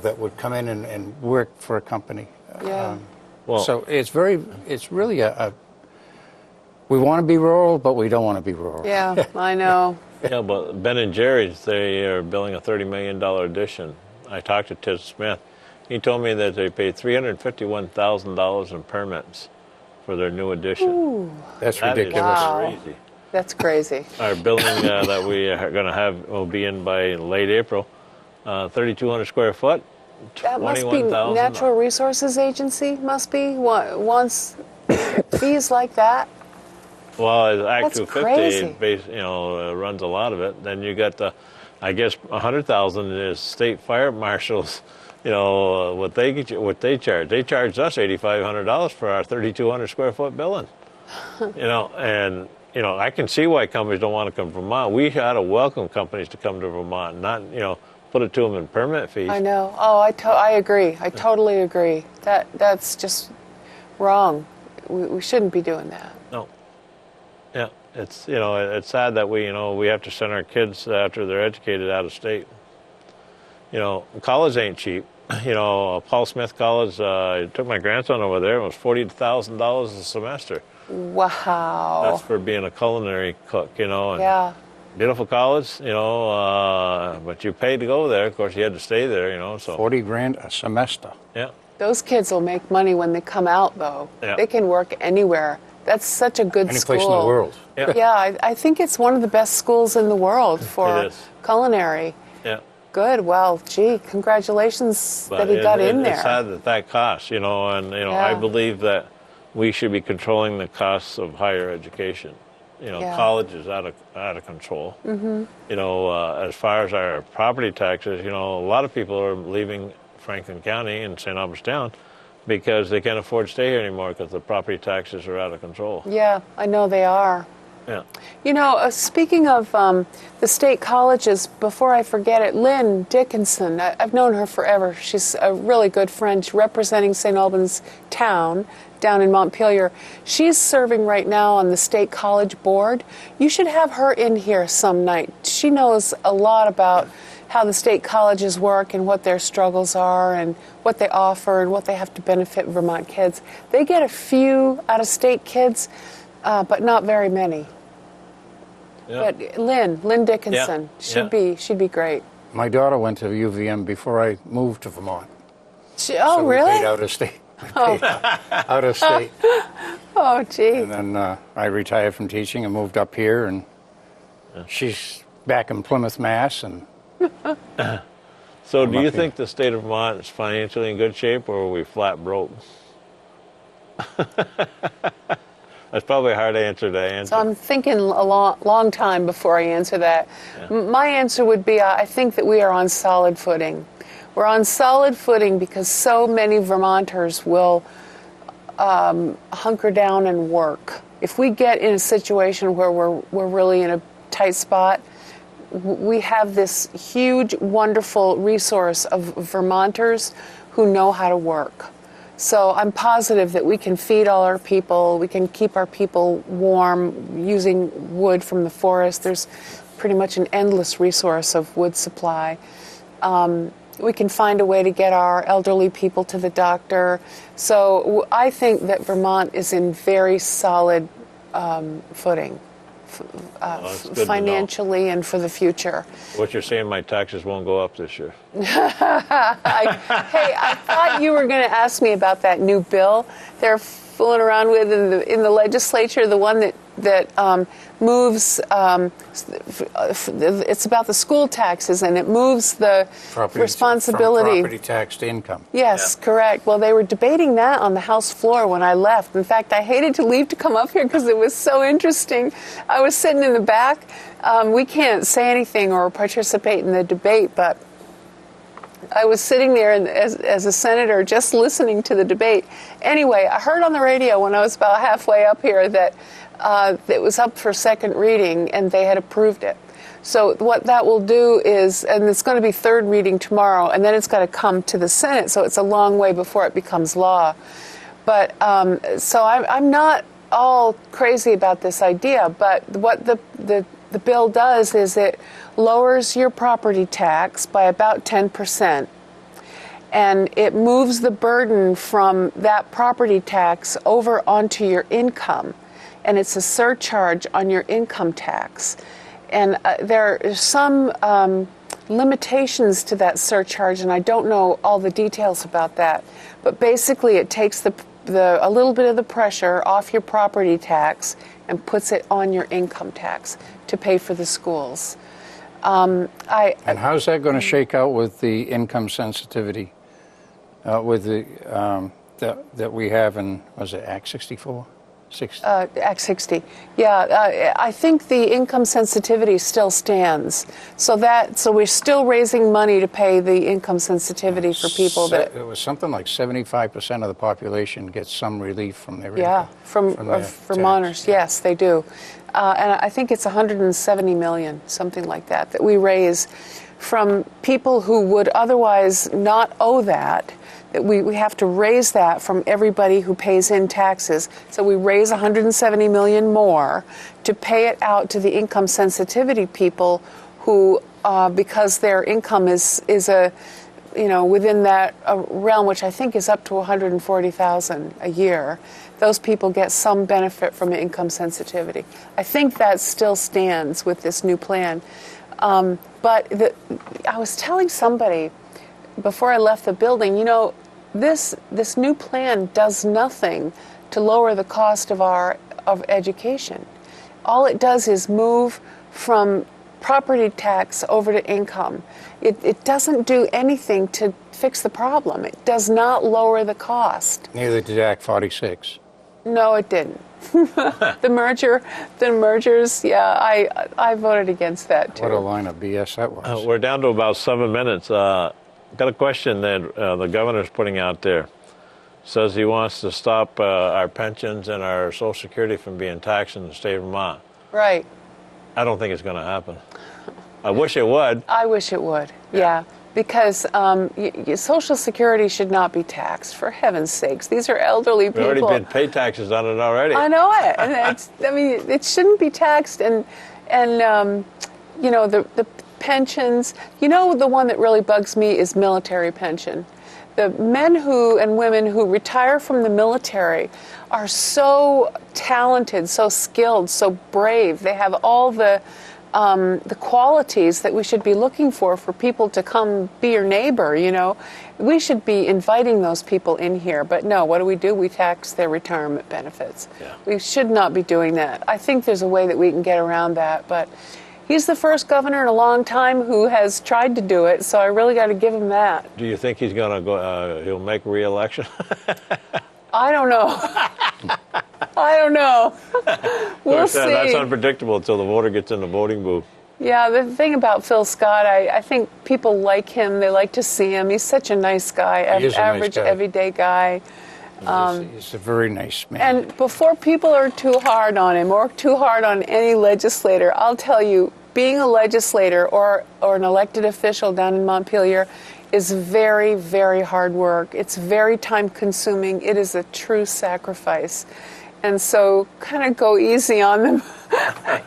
that would come in and work for a company. Yeah. Well, So it's really we want to be rural, but we don't want to be rural. Yeah, I know. yeah, but Ben and Jerry's, they are building a $30 million addition. I talked to Ted Smith. He told me that they paid $351,000 in permits for their new addition. Ooh, That's That is ridiculous. Wow. crazy. that's crazy. Our building that we are going to have will be in by late April, 3,200 square foot, That must be $21,000. Natural Resources Agency, must be, wants fees like that. Well, Act That's 250 crazy. runs a lot of it. Then you got I guess 100,000 is state fire marshals. What they charge. They charged us $8,500 for our 3,200 square foot building. And I can see why companies don't want to come to Vermont. We ought to welcome companies to come to Vermont, not put it to them in permit fees. I know. Oh, I agree. I totally agree. That's just wrong. We shouldn't be doing that. No. Yeah, it's it's sad that we have to send our kids after they're educated out of state. College ain't cheap. Paul Smith College. I took my grandson over there. It was $40,000 a semester. Wow. That's for being a culinary cook. And Yeah. beautiful college. But you paid to go there. Of course, you had to stay there. So $40,000 a semester. yeah. Those kids will make money when they come out, though. Yeah. They can work anywhere. That's such a good Any school. place in the world. Yeah. Yeah, I think it's one of the best schools in the world for It is. culinary. Yeah. Good. Well, gee, congratulations that he got in there. It's sad that costs, and I Yeah. believe that we should be controlling the costs of higher education. Yeah. College is out of control. Mm-hmm. As far as our property taxes, a lot of people are leaving Franklin County and St. Albans Town because they can't afford to stay here anymore because the property taxes are out of control. Yeah, I know they are. Yeah. Speaking of the state colleges, before I forget it, Lynn Dickinson, I've known her forever. She's a really good friend. She's representing St. Albans Town down in Montpelier. She's serving right now on the state college board. You should have her in here some night. She knows a lot about how the state colleges work and what their struggles are and what they offer and what they have to benefit Vermont kids. They get a few out-of-state kids, but not very many. Yeah. But Lynn Dickinson, Yeah. she'd be great. My daughter went to UVM before I moved to Vermont. Oh, So really? We paid out of state. Out of state. Oh, gee. And then I retired from teaching and moved up here, and she's back in Plymouth, Mass. And So do you lucky. think the state of Vermont is financially in good shape, or are we flat broke? That's probably a hard answer to answer. So I'm thinking a long time before I answer that. Yeah. My answer would be I think that we are on solid footing. We're on solid footing because so many Vermonters will hunker down and work. If we get in a situation where we're really in a tight spot, we have this huge, wonderful resource of Vermonters who know how to work. So I'm positive that we can feed all our people, we can keep our people warm using wood from the forest. There's pretty much an endless resource of wood supply. We can find a way to get our elderly people to the doctor. So I think that Vermont is in very solid footing. that's good to know. Financially and for the future. What you're saying, my taxes won't go up this year. I thought you were going to ask me about that new bill they're fooling around with in the legislature, the one that that moves. It's about the school taxes, and it moves the responsibility from property tax to income. Yes, correct. Well, they were debating that on the House floor when I left. In fact, I hated to leave to come up here because it was so interesting. I was sitting in the back. We can't say anything or participate in the debate, but I was sitting there as a senator just listening to the debate. Anyway, I heard on the radio when I was about halfway up here that it was up for second reading and they had approved it. So what that will do is, and it's going to be third reading tomorrow, and then it's going to come to the Senate, so it's a long way before it becomes law. But so I'm not all crazy about this idea, but what the bill does is it lowers your property tax by about 10%, and it moves the burden from that property tax over onto your income, and it's a surcharge on your income tax. And there are some limitations to that surcharge, and I don't know all the details about that. But basically, it takes a little bit of the pressure off your property tax and puts it on your income tax to pay for the schools. And how's that going to shake out with the income sensitivity with the that we have in, was it Act 64? Act 60. Yeah, I think the income sensitivity still stands. So we're still raising money to pay the income sensitivity for people that... It was something like 75% of the population gets some relief from their income. Yeah, from Vermonters, yes, they do. And I think it's 170 million, something like that we raise from people who would otherwise not owe that. We have to raise that from everybody who pays in taxes. So we raise 170 million more to pay it out to the income sensitivity people who, because their income is within that realm, which I think is up to 140,000 a year. Those people get some benefit from income sensitivity. I think that still stands with this new plan. But I was telling somebody before I left the building, this new plan does nothing to lower the cost of education. All it does is move from property tax over to income. It doesn't do anything to fix the problem. It does not lower the cost. Neither did Act 46. No, it didn't. The mergers, yeah, I voted against that too. What a line of BS that was. We're down to about 7 minutes. Got a question that the governor's putting out there. Says he wants to stop our pensions and our Social Security from being taxed in the state of Vermont. Right. I don't think it's going to happen. I wish it would. I wish it would, yeah. Because Social Security should not be taxed, for heaven's sakes. These are elderly people. We've already been paid taxes on it already. I know it. And it shouldn't be taxed. And the pensions, the one that really bugs me is military pension. The men and women who retire from the military are so talented, so skilled, so brave. They have all the qualities that we should be looking for people to come be your neighbor, We should be inviting those people in here. But no, what do? We tax their retirement benefits. Yeah. We should not be doing that. I think there's a way that we can get around that, but he's the first governor in a long time who has tried to do it, so I really got to give him that. Do you think he's going to go? He'll make re-election? I don't know. I don't know. We'll see. That's unpredictable until the voter gets in the voting booth. Yeah, the thing about Phil Scott, I think people like him. They like to see him. He's such a nice guy, average, everyday guy. He's a very nice man. And before people are too hard on him or too hard on any legislator, I'll tell you, being a legislator or an elected official down in Montpelier is very, very hard work. It's very time-consuming. It is a true sacrifice. And so kind of go easy on them. I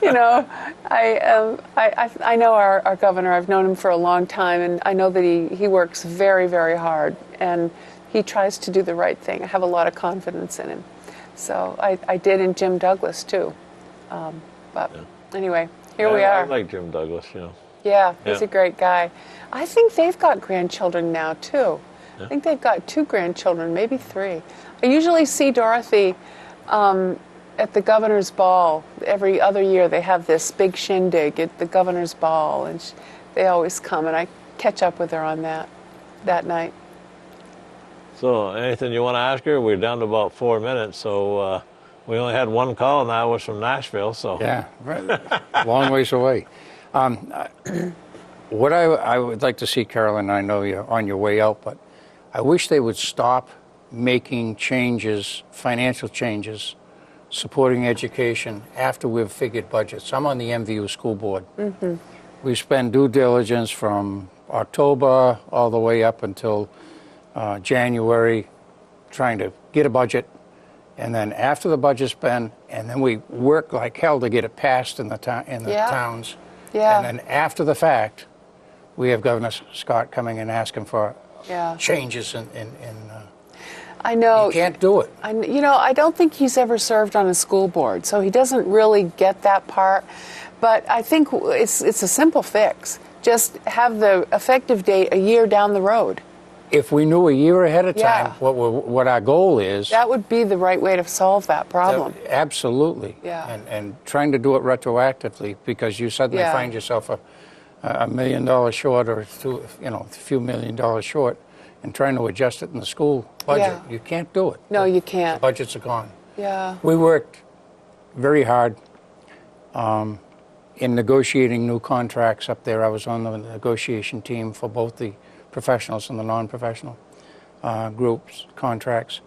know our governor. I've known him for a long time, and I know that he works very, very hard. And he tries to do the right thing. I have a lot of confidence in him. So I did in Jim Douglas, too. Anyway, here we are. I like Jim Douglas, Yeah, he's a great guy. I think they've got grandchildren now, too. Yeah. I think they've got 2 grandchildren, maybe 3. I usually see Dorothy at the governor's ball. Every other year they have this big shindig at the governor's ball, and they always come, and I catch up with her on that night. So, anything you want to ask her? We're down to about 4 minutes, so we only had one call, and that was from Nashville. So Yeah, right. Long ways away. What I would like to see, Carolyn, I know you're on your way out, but I wish they would stop making changes, financial changes, supporting education after we've figured budgets. I'm on the MVU school board. Mm-hmm. We spend due diligence from October all the way up until January trying to get a budget, and then after the budget's been, and then we work like hell to get it passed in the towns. Yeah. And then after the fact, we have Governor Scott coming and asking for changes in I know. you can't do it. I don't think he's ever served on a school board, so he doesn't really get that part. But I think it's a simple fix. Just have the effective date a year down the road. If we knew a year ahead of time what our goal is, That would be the right way to solve that problem. absolutely. Yeah. And trying to do it retroactively because you suddenly find yourself a $1 million short or a few $1 million short, and trying to adjust it in the school budget. Yeah. You can't do it. No, you can't. The budgets are gone. Yeah. We worked very hard in negotiating new contracts up there. I was on the negotiation team for both the professionals and the non-professional groups contracts,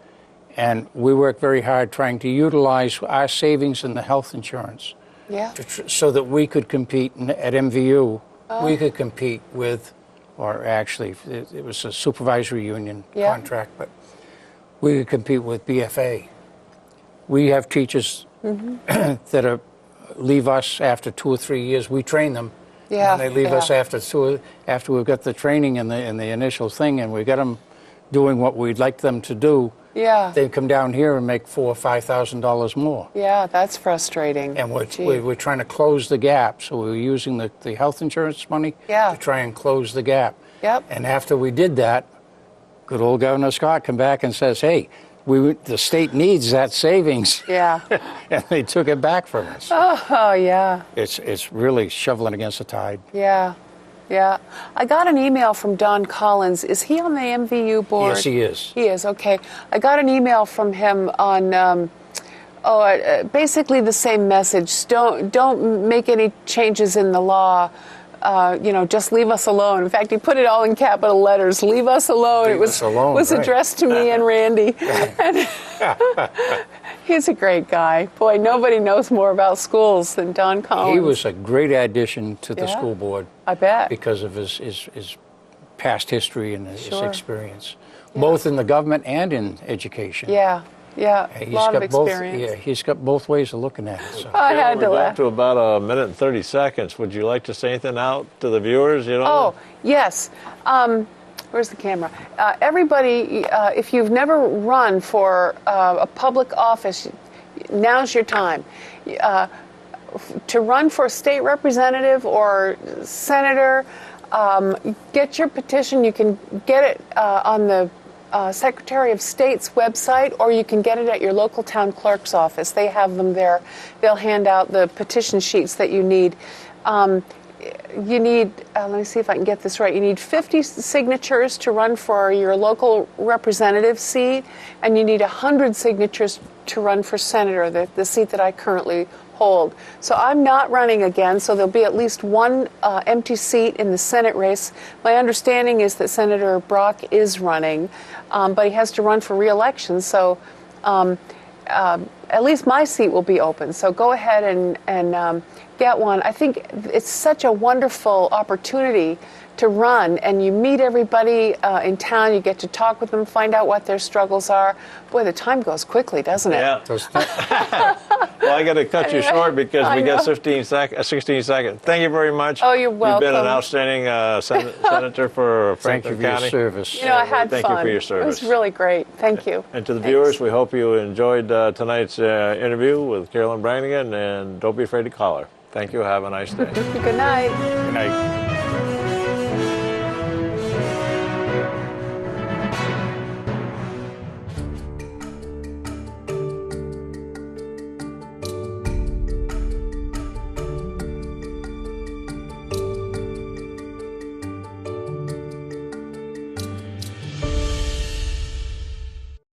and we worked very hard trying to utilize our savings in the health insurance so that we could compete at MVU. We could compete with, or actually it was a supervisory union contract, but we could compete with BFA. We have teachers that leave us after 2 or 3 years. We train them. Yeah, and they leave us after we've got the training and the initial thing, and we got them doing what we'd like them to do. Yeah. They come down here and make $4,000 or $5,000 more. Yeah, that's frustrating. And we're trying to close the gap, so we were using the health insurance money to try and close the gap. Yep. And after we did that, good old Governor Scott come back and says, "Hey, the state needs that savings." Yeah. And they took it back from us. Oh, yeah. It's really shoveling against the tide. Yeah. Yeah. I got an email from Don Collins. Is he on the MVU board? Yes, he is. He is, okay. I got an email from him on basically the same message. Don't make any changes in the law. Just leave us alone. In fact, he put it all in capital letters. Leave us alone. Leave us alone, was right. addressed to me and Randy. He's a great guy. Boy, nobody knows more about schools than Don Collins. He was a great addition to the school board. I bet. Because of his past history and his experience, both in the government and in education. Yeah. Yeah, a lot of experience. He's got both ways of looking at it. So. I had to We're laugh. down to about 1 minute and 30 seconds. Would you like to say anything out to the viewers? Oh, yes. Where's the camera? Everybody, if you've never run for a public office, now's your time. To run for a state representative or senator, get your petition. You can get it on the Secretary of State's website, or you can get it at your local town clerk's office. They have them there. They'll hand out the petition sheets that you need. You need, let me see if I can get this right, you need 50 signatures to run for your local representative seat, and you need 100 signatures to run for senator, the seat that I currently hold. So I'm not running again, so there'll be at least one empty seat in the Senate race. My understanding is that Senator Brock is running, but he has to run for re-election, so at least my seat will be open. So go ahead and get one. I think it's such a wonderful opportunity to run, and you meet everybody in town. You get to talk with them, find out what their struggles are. Boy, the time goes quickly, doesn't it? Yeah. Well, I got to cut you short because we got 16 seconds. Thank you very much. Oh, you're welcome. You've been an outstanding senator for Franklin Thank you for County. your service. I had Thank fun. you for your service. It was really great. Thank you. And to the Thanks. viewers, we hope you enjoyed tonight's interview with Carolyn Branagan, and don't be afraid to call her. Thank you. Have a nice day. Good night. Good night.